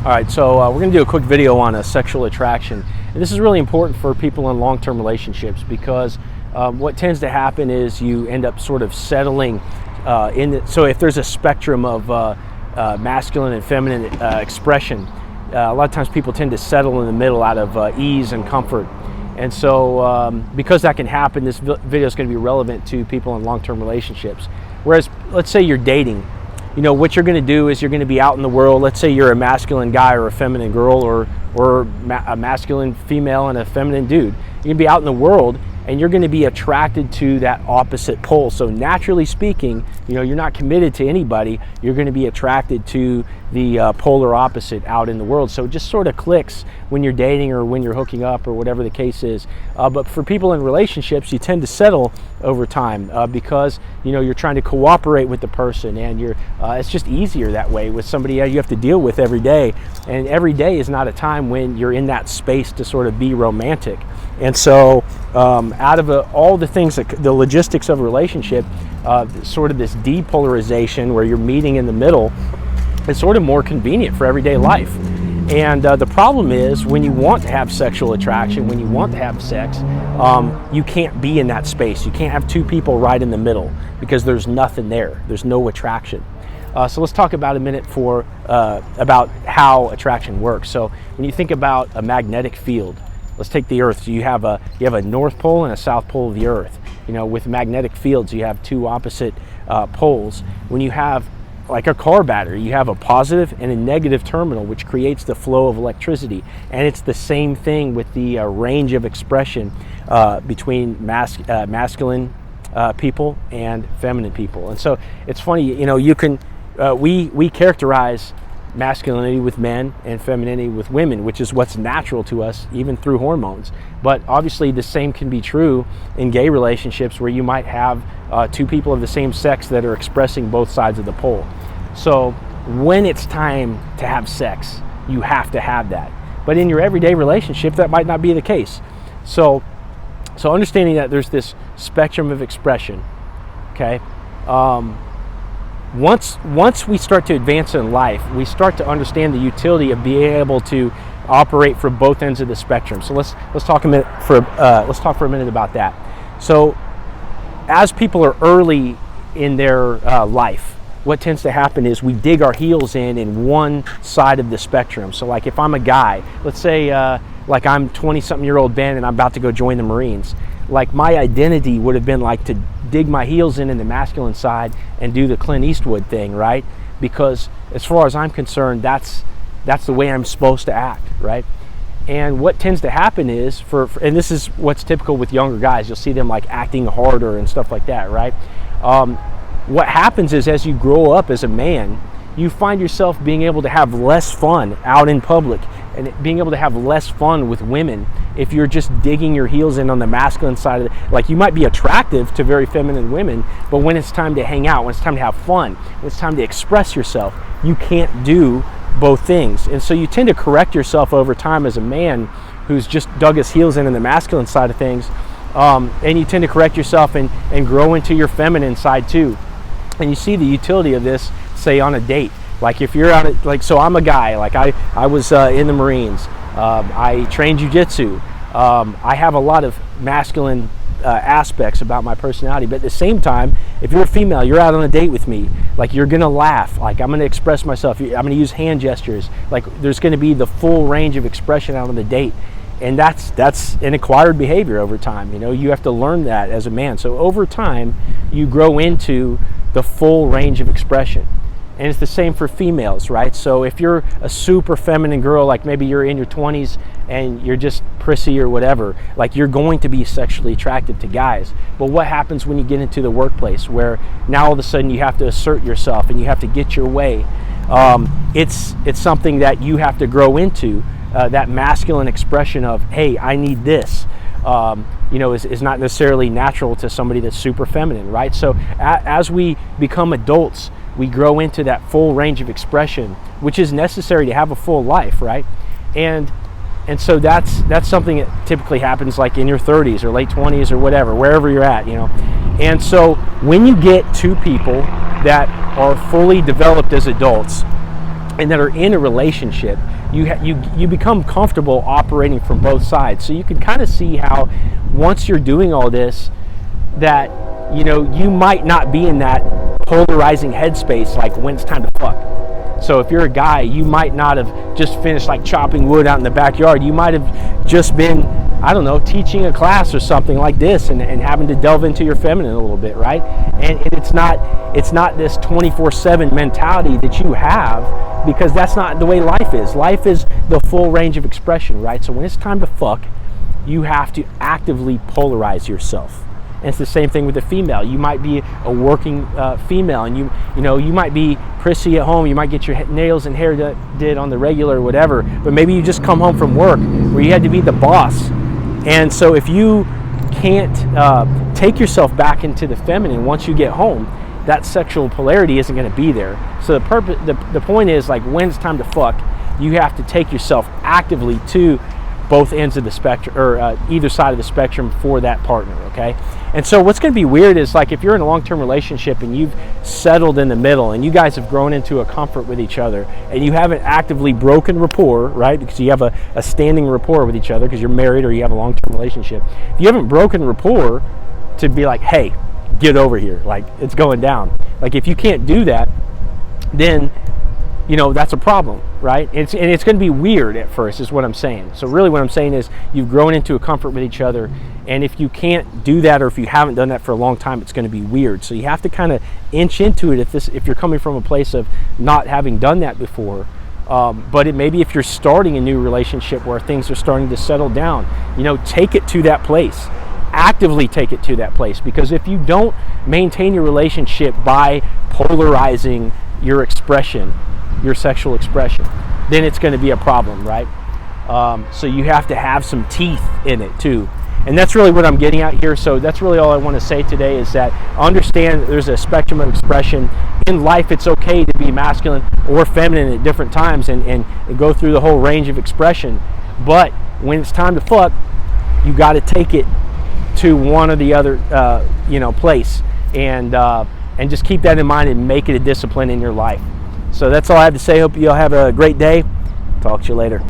All right, so we're going to do a quick video on sexual attraction. And this is really important for people in long-term relationships because what tends to happen is you end up sort of settling so if there's a spectrum of masculine and feminine expression, a lot of times people tend to settle in the middle out of ease and comfort. And so because that can happen, this video is going to be relevant to people in long-term relationships. Whereas, let's say you're dating. You know, what you're going to do is you're going to be out in the world. Let's say you're a masculine guy or a feminine girl, or a masculine female and a feminine dude. You're going to be out in the world and you're going to be attracted to that opposite pole. So naturally speaking, you know, you're not committed to anybody. You're going to be attracted to the polar opposite out in the world. So it just sort of clicks when you're dating or when you're hooking up or whatever the case is. But for people in relationships, you tend to settle over time because, you know, you're trying to cooperate with the person, and it's just easier that way with somebody you have to deal with every day. And every day is not a time when you're in that space to sort of be romantic. And so out of all the things, the logistics of a relationship, sort of this depolarization where you're meeting in the middle is sort of more convenient for everyday life. And the problem is when you want to have sexual attraction, when you want to have sex, you can't be in that space. You can't have two people right in the middle because there's nothing there. There's no attraction. So let's talk about a minute about how attraction works. So when you think about a magnetic field, let's take the Earth. So you have a north pole and a south pole of the Earth. You know, with magnetic fields, you have two opposite poles. When you have like a car battery, you have a positive and a negative terminal, which creates the flow of electricity. And it's the same thing with the range of expression between masculine people and feminine people. And so it's funny, you know, you can we characterize masculinity with men and femininity with women, which is what's natural to us even through hormones. But obviously the same can be true in gay relationships where you might have two people of the same sex that are expressing both sides of the pole. So when it's time to have sex, you have to have that. But in your everyday relationship, that might not be the case. So understanding that there's this spectrum of expression, okay? Once we start to advance in life, we start to understand the utility of being able to operate from both ends of the spectrum. So let's talk for a minute about that. So as people are early in their life, what tends to happen is we dig our heels in one side of the spectrum. So like if I'm a guy, let's say like I'm 20-something-year-old Ben and I'm about to go join the Marines. Like my identity would have been like to dig my heels in the masculine side and do the Clint Eastwood thing, right? Because as far as I'm concerned, that's the way I'm supposed to act, right? And what tends to happen is, and this is what's typical with younger guys, you'll see them like acting harder and stuff like that, right? What happens is as you grow up as a man, you find yourself being able to have less fun out in public and being able to have less fun with women if you're just digging your heels in on the masculine side of it. Like you might be attractive to very feminine women, but when it's time to hang out, when it's time to have fun, when it's time to express yourself, you can't do both things. And so you tend to correct yourself over time as a man who's just dug his heels in the masculine side of things, and you tend to correct yourself and grow into your feminine side too. And you see the utility of this, say on a date. Like if you're on it, like, so I'm a guy, like I was in the Marines, I trained jiu-jitsu, I have a lot of masculine aspects about my personality, but at the same time, if you're a female, you're out on a date with me, like you're gonna laugh, like I'm gonna express myself, I'm gonna use hand gestures, like there's gonna be the full range of expression out on the date. And that's an acquired behavior over time. You know, you have to learn that as a man. So over time, you grow into the full range of expression. And it's the same for females, right? So if you're a super feminine girl, like maybe you're in your 20s and you're just prissy or whatever, like you're going to be sexually attracted to guys. But what happens when you get into the workplace where now all of a sudden you have to assert yourself and you have to get your way? It's something that you have to grow into. That masculine expression of, hey, I need this, you know, is not necessarily natural to somebody that's super feminine, right? So as we become adults, we grow into that full range of expression, which is necessary to have a full life, right? And so that's something that typically happens like in your 30s or late 20s or whatever, wherever you're at, you know. And so when you get two people that are fully developed as adults, and that are in a relationship, you become comfortable operating from both sides. So you can kind of see how once you're doing all this, that you might not be in that polarizing headspace like when it's time to fuck. So if you're a guy, you might not have just finished like chopping wood out in the backyard. You might have just been, I don't know, teaching a class or something like this, and having to delve into your feminine a little bit, right? And it's not this 24/7 mentality that you have, because that's not the way life is. Life is the full range of expression, right? So when it's time to fuck, you have to actively polarize yourself. And it's the same thing with the female. You might be a working female, and you might be prissy at home. You might get your nails and hair did on the regular or whatever, but maybe you just come home from work where you had to be the boss. And so if you can't take yourself back into the feminine once you get home, that sexual polarity isn't going to be there. So the point is, like, when it's time to fuck, you have to take yourself actively to both ends of the spectrum, or either side of the spectrum for that partner, okay? And so what's going to be weird is, like, if you're in a long-term relationship and you've settled in the middle and you guys have grown into a comfort with each other, and you haven't actively broken rapport, right? Because you have a standing rapport with each other because you're married or you have a long-term relationship. If you haven't broken rapport to be like, hey, get over here, like, it's going down. Like, if you can't do that, then that's a problem, right? And it's going to be weird at first, is what I'm saying. So really what I'm saying is, you've grown into a comfort with each other, and if you can't do that, or if you haven't done that for a long time, it's going to be weird. So you have to kind of inch into it if you're coming from a place of not having done that before. But maybe if you're starting a new relationship where things are starting to settle down, take it to that place. Actively take it to that place, because if you don't maintain your relationship by polarizing your expression, your sexual expression, then it's going to be a problem, right? So you have to have some teeth in it too. And that's really what I'm getting at here. So that's really all I want to say today, is that understand there's a spectrum of expression. In life, it's okay to be masculine or feminine at different times and go through the whole range of expression. But when it's time to fuck, you got to take it to one or the other place. And just keep that in mind and make it a discipline in your life. So that's all I have to say. Hope you all have a great day. Talk to you later.